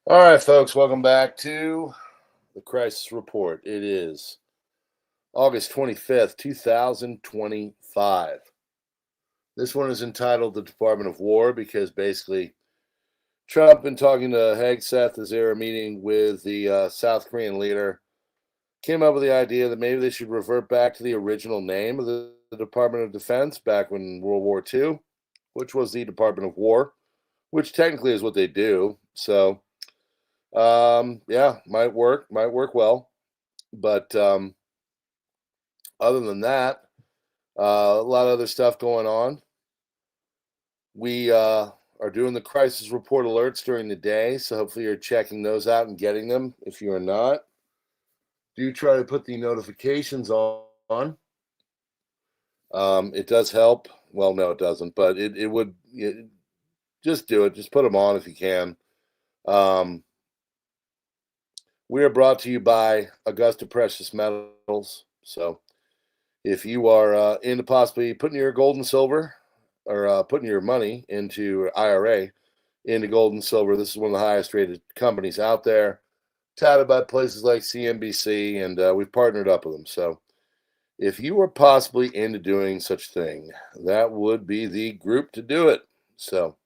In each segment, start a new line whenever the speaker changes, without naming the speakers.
All right, folks, welcome back to the Crisis Report. It is August 25th, 2025. This one is entitled The Department of War because basically Trump been talking to Hegseth as they were meeting with the South Korean leader, came up with the idea that maybe they should revert back to the original name of the Department of Defense back when World War II, which was the Department of War, which technically is what they do. So, yeah, might work well. But other than that, a lot of other stuff going on. We are doing the crisis report alerts during the day, so hopefully you're checking those out and getting them. If you are not, do try to put the notifications on. It does help. Well, no, it doesn't, but it would just do it. Just put them on if you can. We are brought to you by Augusta Precious Metals. So if you are into possibly putting your gold and silver or putting your money into IRA into gold and silver, this is one of the highest rated companies out there, touted by places like CNBC, and we've partnered up with them. So if you were possibly into doing such thing, that would be the group to do it. So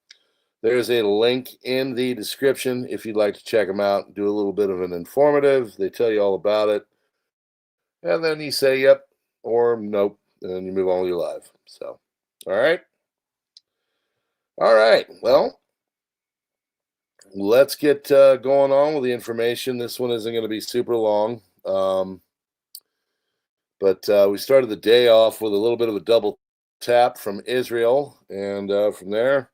there's a link in the description if you'd like to check them out, do a little bit of an informative. They tell you all about it. And then you say yep or nope, and then you move on with your life. So, all right. All right. Well, let's get going on with the information. This one isn't going to be super long. But we started the day off with a little bit of a double tap from Israel. And from there,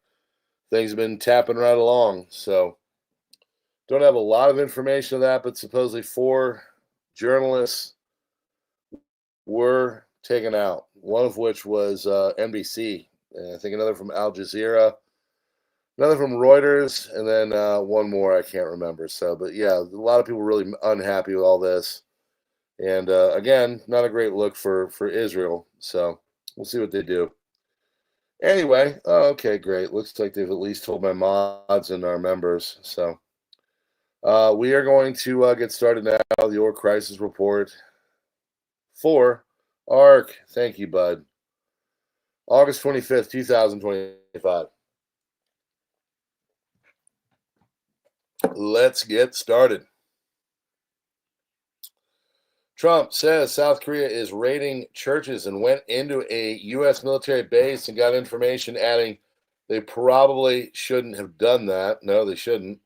things have been tapping right along. So, don't have a lot of information of that, but supposedly 4 journalists were taken out, one of which was NBC, and I think another from Al Jazeera, another from Reuters, and then one more I can't remember. So, but yeah, a lot of people really unhappy with all this. And again, not a great look for Israel. So we'll see what they do. Anyway, okay, great. Looks like they've at least told my mods and our members. So we are going to get started now. The Or Crisis Report for ARC. Thank you, bud. August 25th, 2025. Let's get started. Trump says South Korea is raiding churches and went into a U.S. military base and got information, adding they probably shouldn't have done that. No, they shouldn't.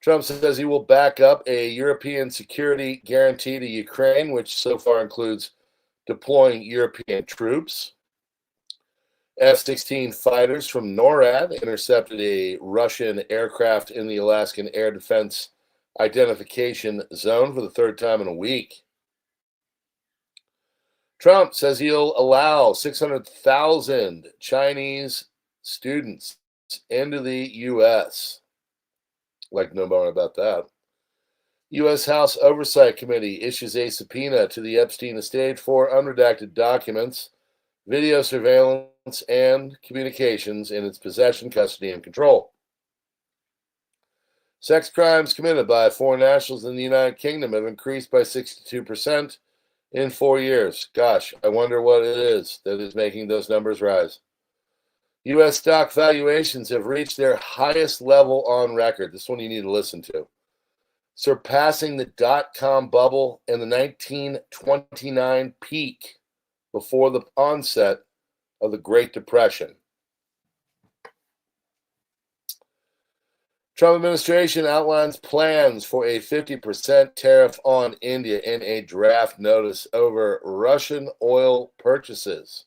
Trump says he will back up a European security guarantee to Ukraine, which so far includes deploying European troops. F-16 fighters from NORAD intercepted a Russian aircraft in the Alaskan Air Defense Identification Zone for the 3rd time in a week. Trump says he'll allow 600,000 Chinese students into the U.S. Like no more about that. U.S. House Oversight Committee issues a subpoena to the Epstein estate for unredacted documents, video surveillance, and communications in its possession, custody, and control. Sex crimes committed by foreign nationals in the United Kingdom have increased by 62% in 4 years. Gosh, I wonder what it is that is making those numbers rise. U.S. stock valuations have reached their highest level on record. This one you need to listen to. Surpassing the dot-com bubble and the 1929 peak before the onset of the Great Depression. Trump administration outlines plans for a 50% tariff on India in a draft notice over Russian oil purchases,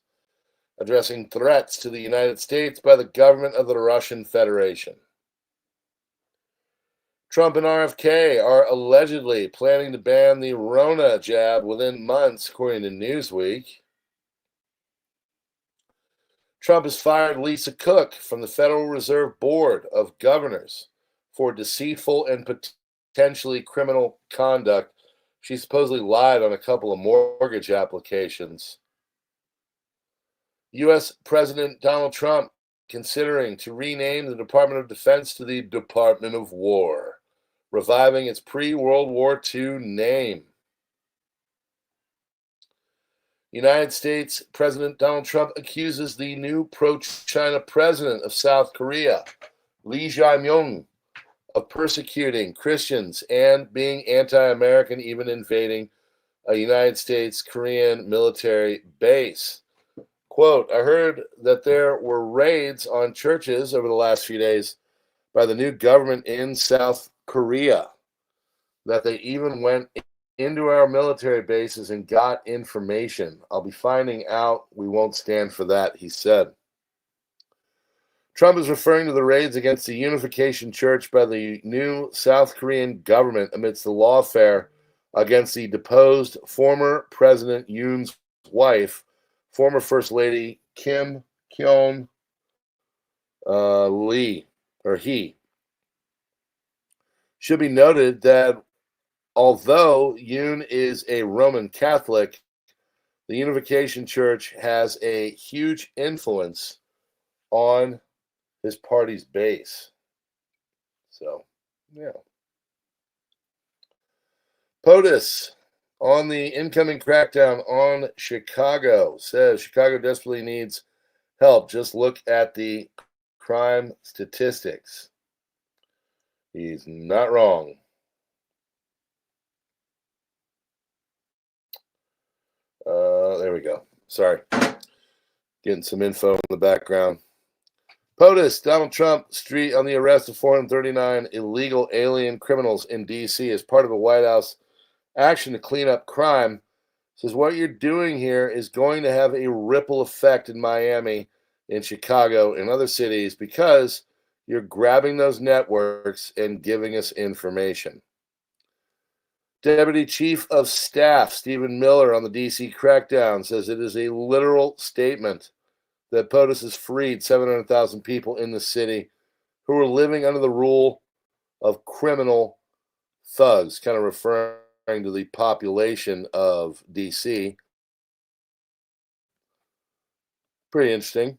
addressing threats to the United States by the government of the Russian Federation. Trump and RFK are allegedly planning to ban the Rona jab within months, according to Newsweek. Trump has fired Lisa Cook from the Federal Reserve Board of Governors for deceitful and potentially criminal conduct. She supposedly lied on a couple of mortgage applications. U.S. President Donald Trump considering to rename the Department of Defense to the Department of War. reviving its pre-World War II name. United States President Donald Trump accuses the new pro-China president of South Korea, Lee Jae-myung, of persecuting Christians and being anti-American, even invading a United States Korean military base. Quote, I heard that there were raids on churches over the last few days by the new government in South Korea, that they even went into our military bases and got information. I'll be finding out. We won't stand for that, he said. Trump is referring to the raids against the Unification Church by the new South Korean government amidst the lawfare against the deposed former President Yoon's wife, former First Lady Kim Kyung Lee, or he. Should be noted that although Yoon is a Roman Catholic, the Unification Church has a huge influence on his party's base. So, yeah. POTUS on the incoming crackdown on Chicago says Chicago desperately needs help. Just look at the crime statistics. He's not wrong. There we go. Sorry. Getting some info in the background. POTUS, Donald Trump street on the arrest of 439 illegal alien criminals in D.C. as part of a White House action to clean up crime. Says what you're doing here is going to have a ripple effect in Miami, in Chicago, and other cities because you're grabbing those networks and giving us information. Deputy Chief of Staff Stephen Miller on the D.C. crackdown says it is a literal statement that POTUS has freed 700,000 people in the city who were living under the rule of criminal thugs, kind of referring to the population of D.C. Pretty interesting.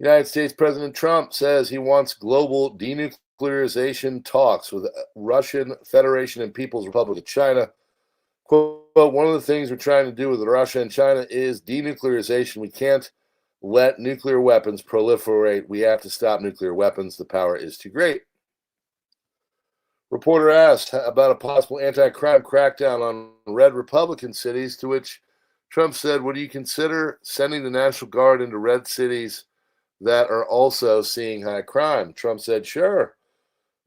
United States President Trump says he wants global denuclearization talks with Russian Federation and People's Republic of China. Quote, one of the things we're trying to do with Russia and China is denuclearization. We can't let nuclear weapons proliferate. We have to stop nuclear weapons. The power is too great. Reporter asked about a possible anti-crime crackdown on red Republican cities, to which Trump said, would you consider sending the National Guard into red cities that are also seeing high crime? Trump said, sure,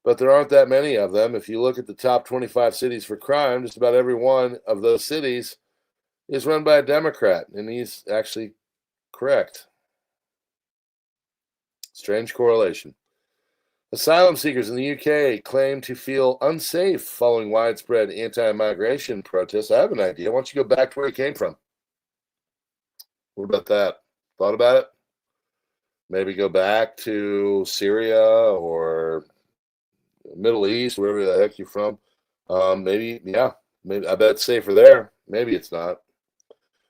but there aren't that many of them. If you look at the top 25 cities for crime, just about every one of those cities is run by a Democrat, and he's actually correct. Strange correlation. Asylum seekers in the UK claim to feel unsafe following widespread anti-migration protests. I have an idea. Why don't you go back to where you came from? What about that? Thought about it? Maybe go back to Syria or Middle East, wherever the heck you're from. Maybe I bet it's safer there. Maybe it's not.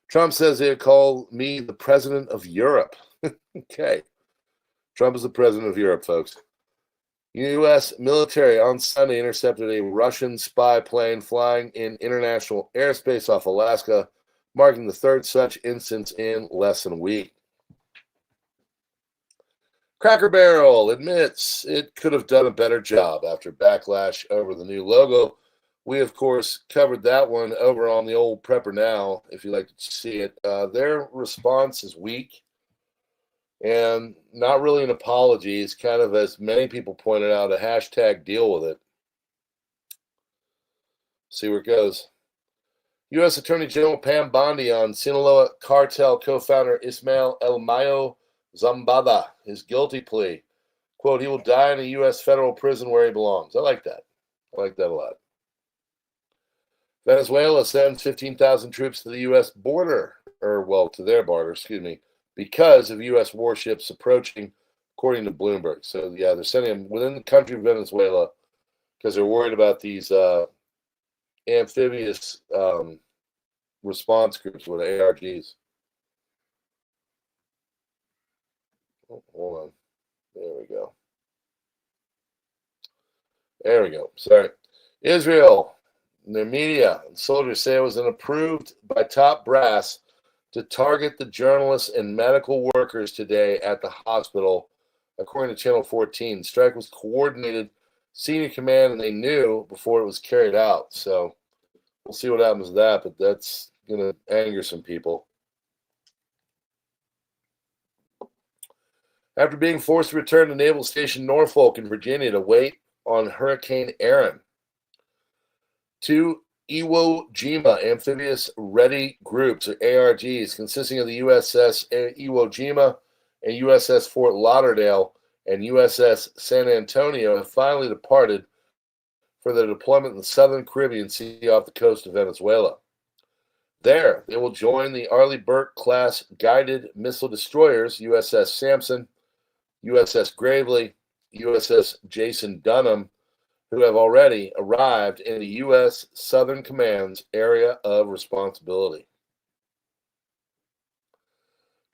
Trump says he'll call me the president of Europe. Okay. Trump is the president of Europe, folks. U.S. military on Sunday intercepted a Russian spy plane flying in international airspace off Alaska, marking the third such instance in less than a week. Cracker Barrel admits it could have done a better job after backlash over the new logo. We, of course, covered that one over on the old PrepperNow, if you'd like to see it. Their response is weak and not really an apology. It's kind of, as many people pointed out, a hashtag deal with it. See where it goes. U.S. Attorney General Pam Bondi on Sinaloa cartel co-founder Ismael El Mayo Zambada, his guilty plea. Quote, he will die in a U.S. federal prison where he belongs. I like that. I like that a lot. Venezuela sends 15,000 troops to the U.S. border, to their border, because of U.S. warships approaching, according to Bloomberg. So, yeah, they're sending them within the country of Venezuela because they're worried about these amphibious response groups with ARGs. Oh, hold on. There we go. There we go. Sorry. Israel, their media and soldiers say it was approved by top brass to target the journalists and medical workers today at the hospital, according to Channel 14. The strike was coordinated, senior command, and they knew before it was carried out. So we'll see what happens with that, but that's going to anger some people. After being forced to return to Naval Station Norfolk in Virginia to wait on Hurricane Aaron, two Iwo Jima amphibious ready groups, or ARGs, consisting of the USS Iwo Jima and USS Fort Lauderdale and USS San Antonio, have finally departed for their deployment in the southern Caribbean Sea off the coast of Venezuela. There, they will join the Arleigh Burke-class guided missile destroyers USS Sampson, USS Gravely, USS Jason Dunham, who have already arrived in the U.S. Southern Command's area of responsibility.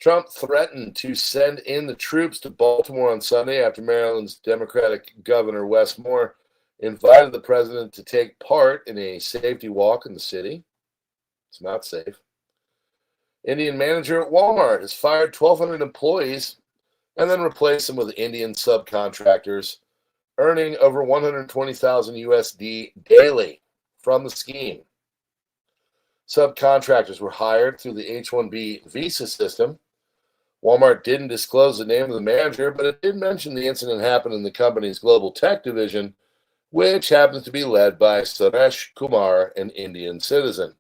Trump threatened to send in the troops to Baltimore on Sunday after Maryland's Democratic Governor Wes Moore invited the president to take part in a safety walk in the city. It's not safe. Indian manager at Walmart has fired 1,200 employees and then replaced them with Indian subcontractors, earning over 120,000 USD daily from the scheme. Subcontractors were hired through the H-1B visa system. Walmart didn't disclose the name of the manager, but it did mention the incident happened in the company's global tech division, which happens to be led by Suresh Kumar, an Indian citizen.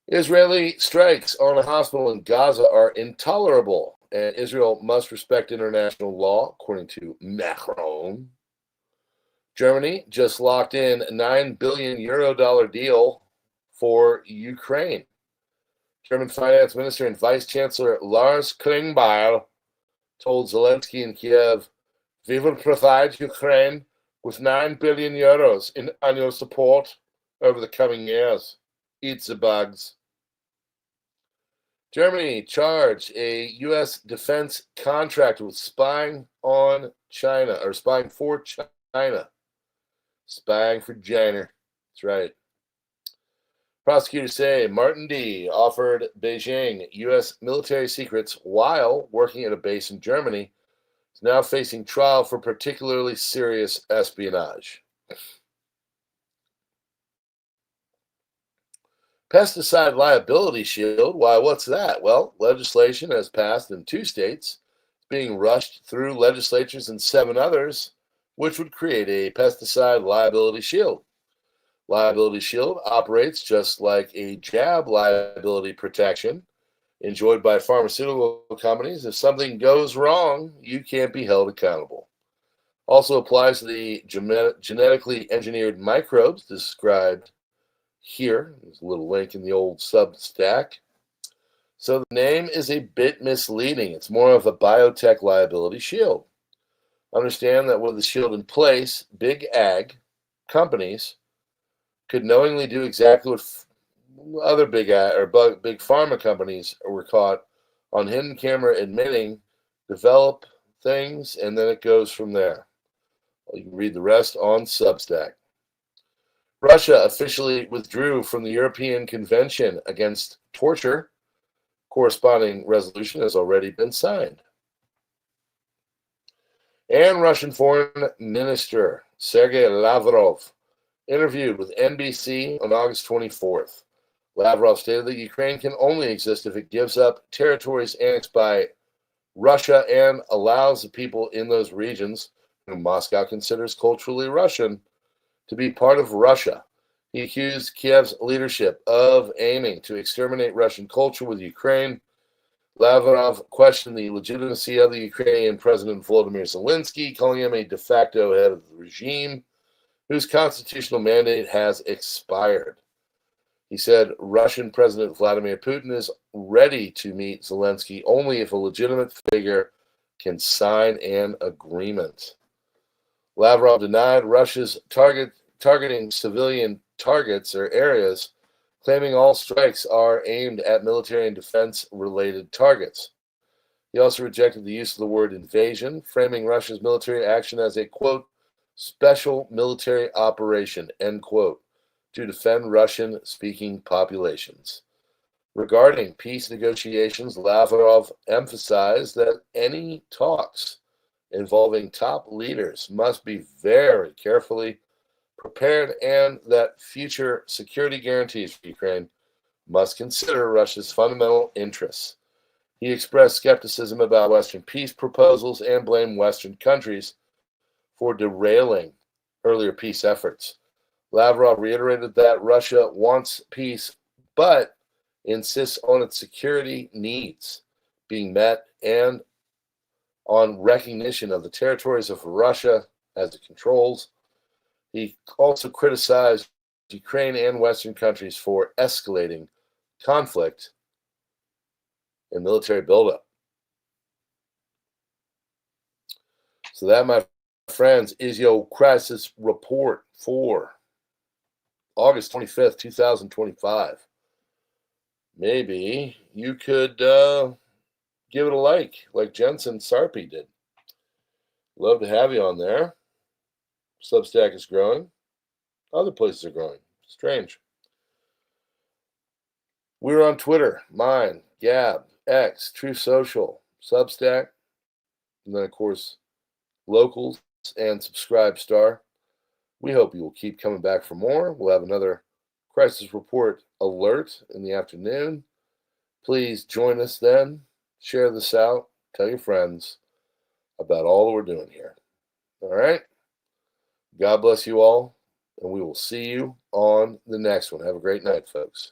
Israeli strikes on a hospital in Gaza are intolerable, and Israel must respect international law, according to Macron. Germany just locked in a €9 billion deal for Ukraine. German Finance Minister and Vice Chancellor Lars Klingbeil told Zelensky in Kiev, "We will provide Ukraine with €9 billion in annual support over the coming years. Eat the bugs." Germany charged a U.S. defense contractor with spying on China, or spying for China. Spying for China. That's right. Prosecutors say Martin D. offered Beijing U.S. military secrets while working at a base in Germany. Is now facing trial for particularly serious espionage. Pesticide liability shield. Why, what's that? Well, legislation has passed in 2 states, being rushed through legislatures in 7 others, which would create a pesticide liability shield. Liability shield operates just like a jab liability protection enjoyed by pharmaceutical companies. If something goes wrong, you can't be held accountable. Also applies to the genetically engineered microbes described here. There's a little link in the old Substack. So the name is a bit misleading. It's more of a biotech liability shield. Understand that with the shield in place, big ag companies could knowingly do exactly what other big pharma companies were caught on hidden camera admitting, develop things, and then it goes from there. You can read the rest on Substack. Russia officially withdrew from the European Convention Against Torture. Corresponding resolution has already been signed. And Russian Foreign Minister Sergei Lavrov interviewed with NBC on August 24th. Lavrov stated that Ukraine can only exist if it gives up territories annexed by Russia and allows the people in those regions, whom Moscow considers culturally Russian, to be part of Russia. He accused Kiev's leadership of aiming to exterminate Russian culture with Ukraine. Lavrov questioned the legitimacy of the Ukrainian President Volodymyr Zelensky, calling him a de facto head of the regime whose constitutional mandate has expired. He said Russian President Vladimir Putin is ready to meet Zelensky only if a legitimate figure can sign an agreement. Lavrov denied Russia's targeting civilian targets or areas, claiming all strikes are aimed at military and defense-related targets. He also rejected the use of the word invasion, framing Russia's military action as a, quote, special military operation, end quote, to defend Russian-speaking populations. Regarding peace negotiations, Lavrov emphasized that any talks involving top leaders must be very carefully prepared and that future security guarantees for Ukraine must consider Russia's fundamental interests. He expressed skepticism about Western peace proposals and blamed Western countries for derailing earlier peace efforts. Lavrov reiterated that Russia wants peace, but insists on its security needs being met and on recognition of the territories of Russia as it controls. He also criticized Ukraine and Western countries for escalating conflict and military buildup. So that, my friends, is your crisis report for August 25th, 2025. Maybe you could give it a like Jensen Sarpy did. Love to have you on there. Substack is growing. Other places are growing. Strange. We're on Twitter, mine, Gab, X, True Social, Substack, and then, of course, Locals and Subscribe Star. We hope you will keep coming back for more. We'll have another Crisis Report alert in the afternoon. Please join us then. Share this out. Tell your friends about all that we're doing here. All right? God bless you all, and we will see you on the next one. Have a great night, folks.